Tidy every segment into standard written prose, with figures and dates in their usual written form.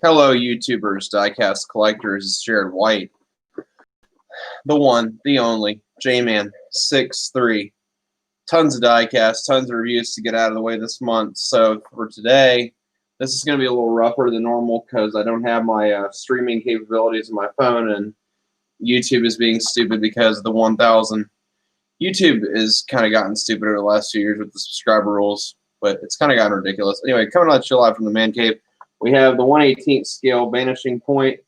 Hello, YouTubers, diecast collectors. It's Jared White, the one, the only, J-Man 63. Tons of diecast, tons of reviews to get out of the way this month. So for today, this is going to be a little rougher than normal because I don't have my streaming capabilities on my phone, and YouTube is being stupid because of the 1,000. YouTube has kind of gotten stupid over the last few years with the subscriber rules, but it's kind of gotten ridiculous. Anyway, coming at you live from the man cave. We have the 1/18th scale Vanishing Point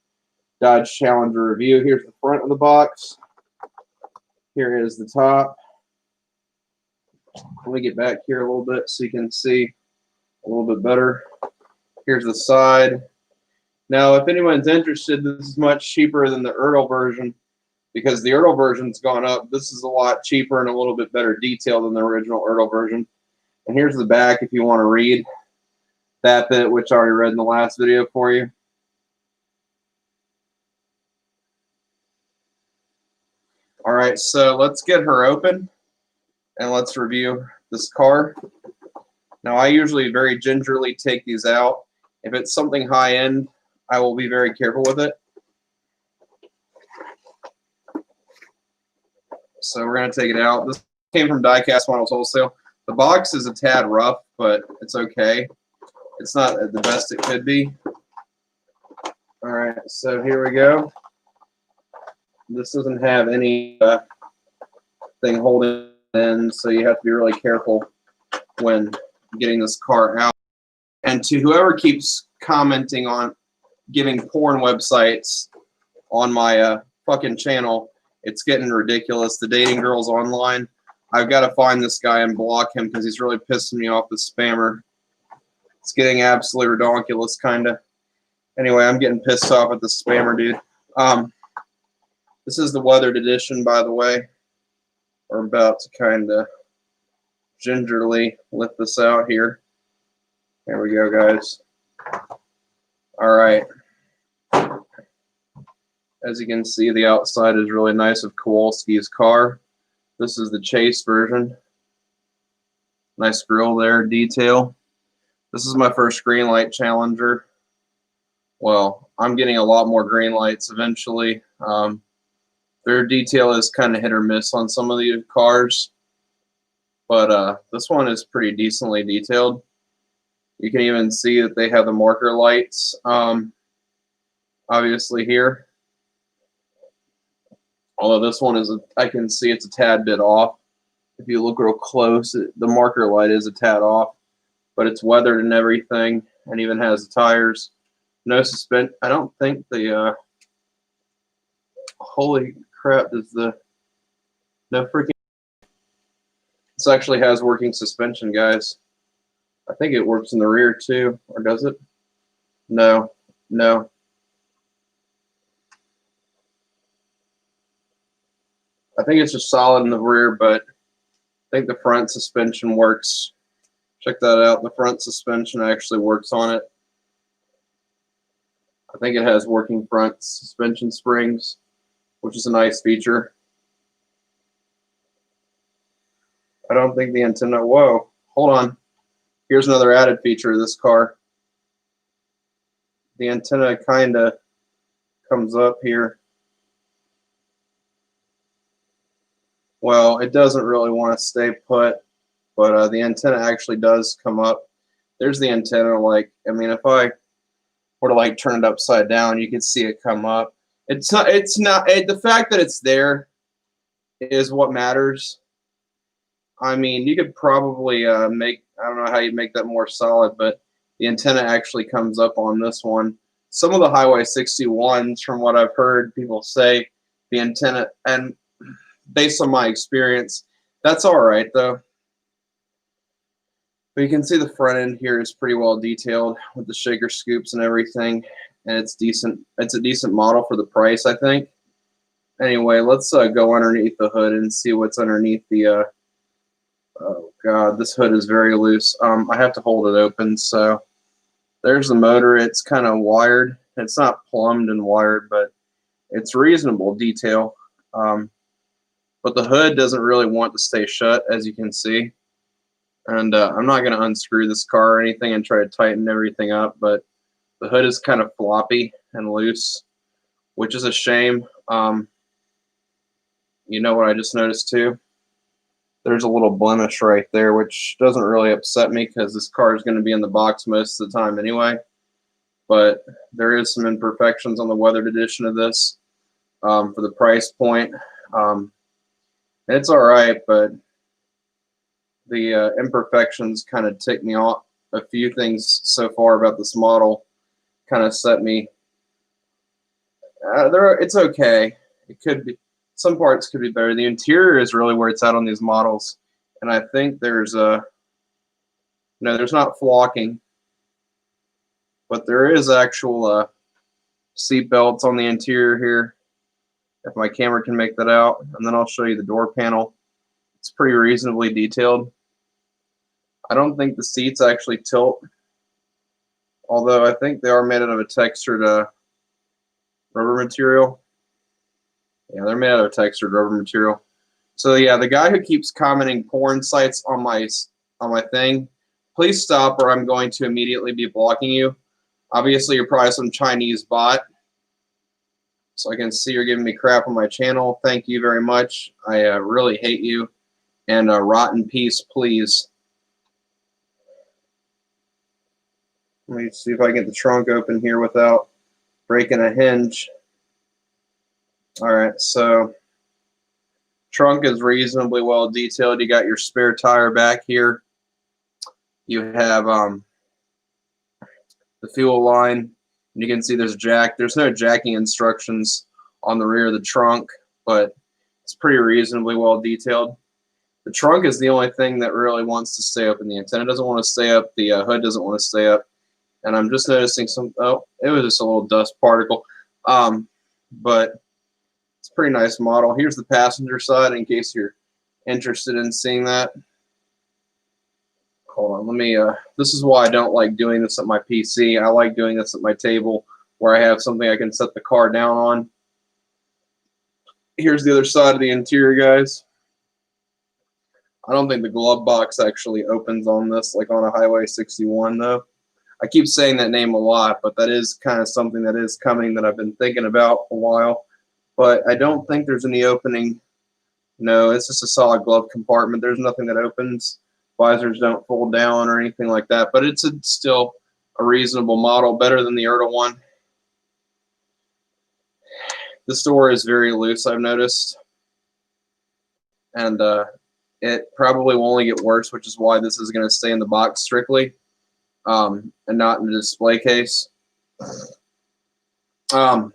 Dodge Challenger review. Here's the front of the box. Here is the top. Let me get back here a little bit so you can see a little bit better. Here's the side. Now, if anyone's interested, this is much cheaper than the Ertl version because the Ertl version's gone up. This is a lot cheaper and a little bit better detail than the original Ertl version. And here's the back if you want to read that bit, which I already read in the last video for you. All right, so let's get her open and let's review this car. Now, I usually very gingerly take these out. If it's something high end, I will be very careful with it. So we're going to take it out. This came from Diecast Models Wholesale. The box is a tad rough, but it's okay. It's not the best it could be. All right, so here we go. This doesn't have any thing holding it in, so you have to be really careful when getting this car out. And to whoever keeps commenting on giving porn websites on my fucking channel, it's getting ridiculous. The dating girls online, I've got to find this guy and block him because he's really pissing me off, the spammer. It's getting absolutely redonkulous, kind of. Anyway, I'm getting pissed off at the spammer, dude. This is the weathered edition, by the way. We're about to kind of gingerly lift this out here. There we go, guys. All right. As you can see, the outside is really nice of Kowalski's car. This is the Chase version. Nice grille there, detail. This is my first greenlight Challenger. Well, I'm getting a lot more greenlights eventually. Their detail is kind of hit or miss on some of these cars, but this one is pretty decently detailed. You can even see that they have the marker lights, obviously here. Although this one is, I can see it's a tad bit off. If you look real close, the marker light is a tad off. But it's weathered and everything, and even has the tires. No suspension. I don't think the holy crap, does the no freaking. This actually has working suspension, guys. I think it works in the rear too, or does it? No, no. I think it's just solid in the rear, but I think the front suspension works. Check that out. The front suspension actually works on it. I think it has working front suspension springs, which is a nice feature. I don't think the antenna, whoa, hold on. Here's another added feature of this car. The antenna kind of comes up here. Well, it doesn't really want to stay put, but the antenna actually does come up. There's the antenna. Like, I mean, if I were to like turn it upside down, you could see it come up. It's not. The fact that it's there is what matters. I mean, you could probably make. I don't know how you make that more solid, but the antenna actually comes up on this one. Some of the Highway 61s, from what I've heard people say, the antenna, and based on my experience, that's all right though. But you can see the front end here is pretty well detailed with the shaker scoops and everything, and it's decent. It's a decent model for the price, I think. Anyway, let's go underneath the hood and see what's underneath the. Oh God, this hood is very loose. I have to hold it open. So there's the motor. It's kind of wired. It's not plumbed and wired, but it's reasonable detail. But the hood doesn't really want to stay shut, as you can see. And I'm not going to unscrew this car or anything and try to tighten everything up, but The hood is kind of floppy and loose, which is a shame. You know what I just noticed too? There's a little blemish right there, which doesn't really upset me because this car is going to be in the box most of the time anyway. But there is some imperfections on the weathered edition of this for the price point. It's all right, but the imperfections kind of tick me off. A few things so far about this model kind of set me. It's okay. It could be. Some parts could be better. The interior is really where it's at on these models, and I think there's there's not flocking, but there is actual seat belts on the interior here. If my camera can make that out, and then I'll show you the door panel. It's pretty reasonably detailed. I don't think the seats actually tilt, although I think they are made out of a textured rubber material. Yeah, they're made out of textured rubber material. So yeah, the guy who keeps commenting porn sites on my thing, please stop or I'm going to immediately be blocking you. Obviously, you're probably some Chinese bot. So I can see you're giving me crap on my channel. Thank you very much. I really hate you. And rot in peace, please. Let me see if I can get the trunk open here without breaking a hinge. All right, so trunk is reasonably well detailed. You got your spare tire back here. You have the fuel line. And you can see there's a jack. There's no jacking instructions on the rear of the trunk, but it's pretty reasonably well detailed. The trunk is the only thing that really wants to stay up, and the antenna doesn't want to stay up. The hood doesn't want to stay up. And I'm just noticing oh, it was just a little dust particle. But it's a pretty nice model. Here's the passenger side in case you're interested in seeing that. Hold on, let me, this is why I don't like doing this at my PC. I like doing this at my table where I have something I can set the car down on. Here's the other side of the interior, guys. I don't think the glove box actually opens on this like on a Highway 61 though. I keep saying that name a lot, but that is kind of something that is coming that I've been thinking about a while. But I don't think there's any opening. No, it's just a solid glove compartment. There's nothing that opens. Visors don't fold down or anything like that. But it's still a reasonable model, better than the Erta one. This door is very loose, I've noticed. And it probably will only get worse, which is why this is going to stay in the box strictly and not in the display case. I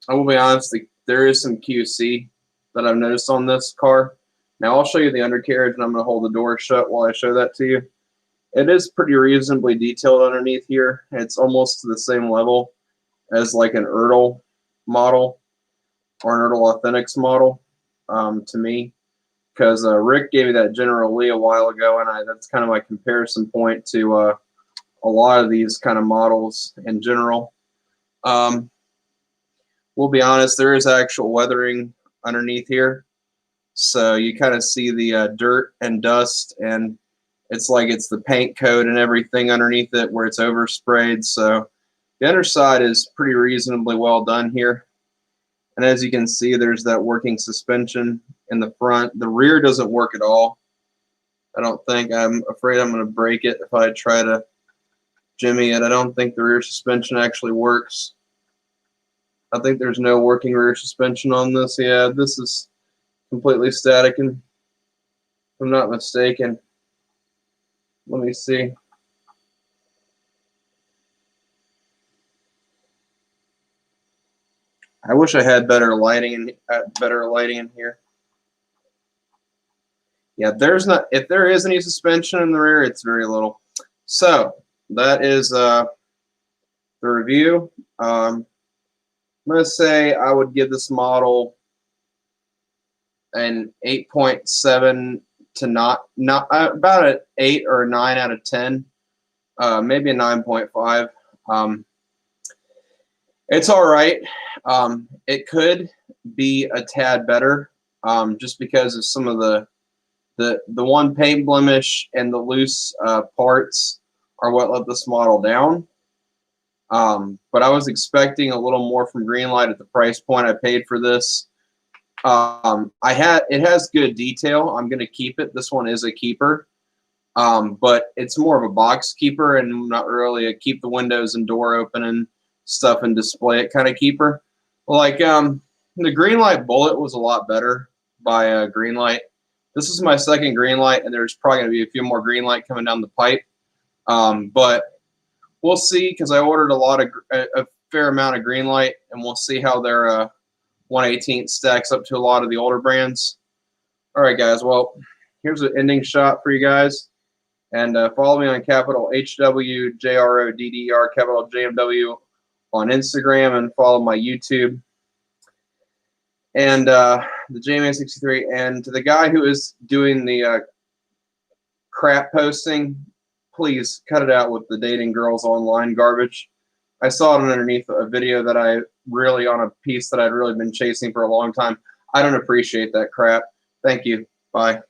will be honest, there is some QC that I've noticed on this car. Now I'll show you the undercarriage, and I'm going to hold the door shut while I show that to you. It is pretty reasonably detailed underneath here. It's almost to the same level as like an Ertl model or an Ertl Authentics model to me, because Rick gave me that General Lee a while ago, and that's kind of my comparison point to a lot of these kind of models in general. We'll be honest, there is actual weathering underneath here. So you kind of see the dirt and dust, and it's like it's the paint coat and everything underneath it where it's oversprayed. So the underside is pretty reasonably well done here. And as you can see, there's that working suspension in the front. The rear doesn't work at all. I don't think. I'm afraid I'm going to break it if I try to jimmy it. I don't think the rear suspension actually works. I think there's no working rear suspension on this. Yeah, this is completely static, and if I'm not mistaken. Let me see. I wish I had better lighting in here. Yeah, if there is any suspension in the rear, it's very little. So that is the review. I'm gonna say I would give this model an 8.7 to not about an 8 or a 9 out of 10, maybe a 9.5. It's all right. It could be a tad better, just because of some of the one paint blemish and the loose parts are what let this model down. But I was expecting a little more from Greenlight at the price point I paid for this. It has good detail. I'm going to keep it. This one is a keeper. But it's more of a box keeper and not really a keep the windows and door open and stuff and display it kind of keeper. Like the Greenlight Bullet was a lot better by Greenlight. This is my second Greenlight, and there's probably going to be a few more Greenlight coming down the pipe. But we'll see, because I ordered a fair amount of Greenlight, and we'll see how their 1/18 stacks up to a lot of the older brands. All right, guys. Well, here's an ending shot for you guys. And follow me on capital HWJRODDR, capital JMW on Instagram, and follow my YouTube. And the JMan63. And to the guy who is doing the crap posting, please cut it out with the dating girls online garbage. I saw it underneath a video that on a piece that I'd really been chasing for a long time. I don't appreciate that crap. Thank you. Bye.